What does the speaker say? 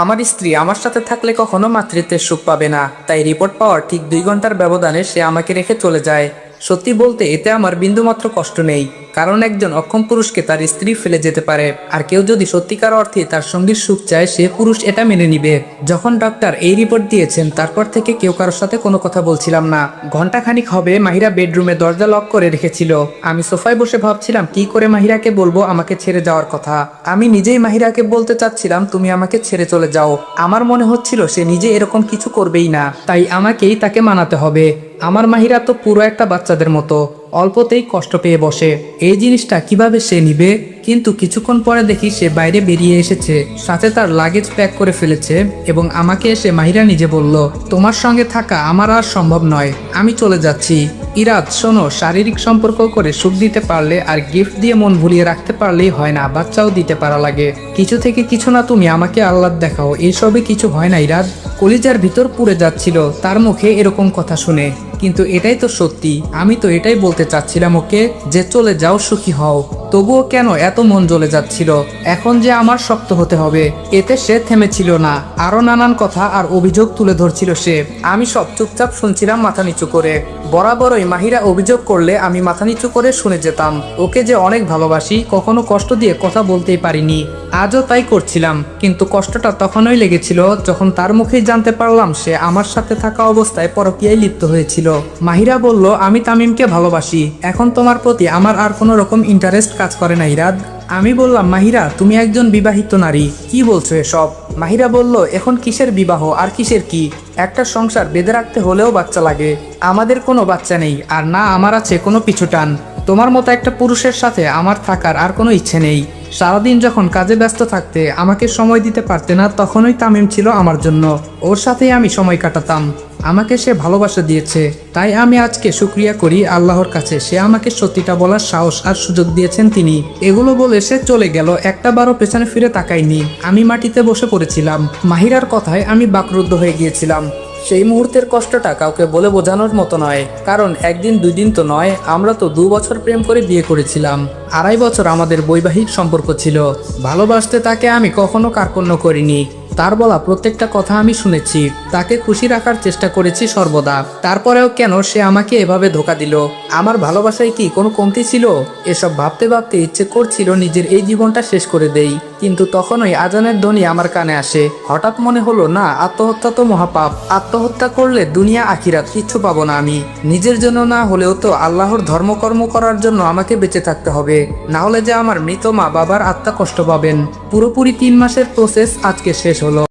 আমার স্ত্রী আমার সাথে থাকলে কখনো মাতৃত্বের সুখ পাবে না, তাই রিপোর্ট পাওয়ার ঠিক 2 ঘন্টার ব্যবধানে সে আমাকে রেখে চলে যায়। সত্যি বলতে এতে আমার বিন্দুমাত্র কষ্ট নেই, কারণ একজন অক্ষম পুরুষকে তার স্ত্রী ফেলে যেতে পারে, আর কেউ যদি সত্যিকার অর্থে তার সঙ্গীর সুখ চায় সে পুরুষ এটা মেনে নিবে। যখন ডাক্তার এই রিপোর্ট দিয়েছেন তারপর থেকে কেউ কারোর সাথে কোনো কথা বলছিলাম না। ঘন্টাখানিক হবে মাহিরা বেডরুমে দরজা লক করে রেখেছিল। আমি সোফায় বসে ভাবছিলাম কি করে মাহিরাকে বলবো আমাকে ছেড়ে যাওয়ার কথা। আমি নিজেই মাহিরাকে বলতে চাচ্ছিলাম তুমি আমাকে ছেড়ে চলে যাও। আমার মনে হচ্ছিল সে নিজে এরকম কিছু করবেই না, তাই আমাকেই তাকে মানাতে হবে। আমার মাহিরা তো পুরো একটা বাচ্চাদের মতো, অল্পতেই কষ্ট পেয়ে বসে। এই জিনিসটা কিভাবে সে নিবে? কিন্তু কিছুক্ষণ পরে দেখি সে বাইরে বেরিয়ে এসেছে, সাথে তার লাগেজ প্যাক করে ফেলেছে এবং আমাকে এসে মাহিরা নিজে বলল, তোমার সঙ্গে থাকা আমার আর সম্ভব নয়, আমি চলে যাচ্ছি। ইরাদ শোনো, শারীরিক সম্পর্ক করে সুখ দিতে পারলে আর গিফট দিয়ে মন ভুলিয়ে রাখতে পারলেই হয় না, বাচ্চাও দিতে পারা লাগে। কিছু থেকে কিছু না, তুমি আমাকে আহ্লাদ দেখাও, এসবে কিছু হয় না ইরাদ। কলিজার ভিতর পুড়ে যাচ্ছিল তার মুখে এরকম কথা শুনে, কিন্তু এটাই তো সত্যি। আমি তো এটাই বলতে চাচ্ছিলাম ওকে, যে চলে যাও, সুখী হও। তবুও কেন এত মন জ্বলে যাচ্ছিল, এখন যে আমার শক্ত হতে হবে। এতে সে থেমেছিল না, আরো নানান কথা আর অভিযোগ তুলে ধরছিল সে। আমি সব চুপচাপ শুনছিলাম মাথা নিচু করে। বরাবরই মাহিরা অভিযোগ করলে আমি মাথা নিচু করে শুনে যেতাম। ওকে যে অনেক ভালোবাসি, কখনো কষ্ট দিয়ে কথা বলতেই পারিনি। আজও তাই করছিলাম, কিন্তু কষ্টটা তখনই লেগেছিল যখন তার মুখেই জানতে পারলাম সে আমার সাথে থাকা অবস্থায় পরকীয়ায় লিপ্ত হয়েছিল। মাহিরা বলল, আমি তামিমকে ভালোবাসি, এখন তোমার প্রতি আমার আর কোনো রকম ইন্টারেস্ট কাজ করে না ইরাদ। আমি বললাম, মাহিরা তুমি একজন বিবাহিত নারী, কি বলছো এসব? মাহিরা বলল, এখন কিসের বিবাহ আর কিসের কি, একটা সংসার বেঁধে রাখতে হলেও বাচ্চা লাগে। আমাদের কোনো বাচ্চা নেই, আর না আমার আছে কোনো পিছুটান। তোমার মতো একটা পুরুষের সাথে আমার থাকার আর কোনো ইচ্ছে নেই। সারাদিন যখন কাজে ব্যস্ত থাকতে আমাকে সময় দিতে পারতে না, তখনই তামিম ছিল আমার জন্য, ওর সাথেই আমি সময় কাটাতাম। আমাকে সে ভালোবাসা দিয়েছে, তাই আমি আজকে শুকরিয়া করি আল্লাহর কাছে, সে আমাকে সত্যিটা বলার সাহস আর সুযোগ দিয়েছেন তিনি। এগুলো বলে সে চলে গেল, একটা বারও পেছনে ফিরে তাকাইনি। আমি মাটিতে বসে পড়েছিলাম। মাহিরার কথায় আমি বাকরুদ্ধ হয়ে গিয়েছিলাম। সেই মুহূর্তের কষ্টটা কাউকে বলে বোঝানোর মতো নয়, কারণ একদিন 2 দিন তো নয়, আমরা তো 2 বছর প্রেম করে বিয়ে করেছিলাম। 2.5 বছর আমাদের বৈবাহিক সম্পর্ক ছিল। ভালোবাসতে তাকে আমি কখনো কার্পণ্য করিনি। তার বলা প্রত্যেকটা কথা আমি শুনেছি, তাকে খুশি রাখার চেষ্টা করেছি সর্বদা। তারপরেও কেন সে আমাকে এভাবে ধোঁকা দিল? আমার ভালোবাসায় কি কোনো কমতি ছিল? এসব ভাবতে ভাবতে ইচ্ছে করছিল নিজের এই জীবনটা শেষ করে দেই, কিন্তু তখনই আজানের ধ্বনি আমার কানে আসে। হঠাৎ মনে হলো, না, আত্মহত্যা তো মহাপাপ। আত্মহত্যা করলে দুনিয়া আখিরাত কিচ্ছু পাবো না আমি। নিজের জন্য না হলেও তো আল্লাহর ধর্মকর্ম করার জন্য আমাকে বেঁচে থাকতে হবে, না হলে যে আমার মৃত মা বাবার আত্মা কষ্ট পাবেন। পুরোপুরি 3 মাসের প্রসেস আজকে শেষ হলো।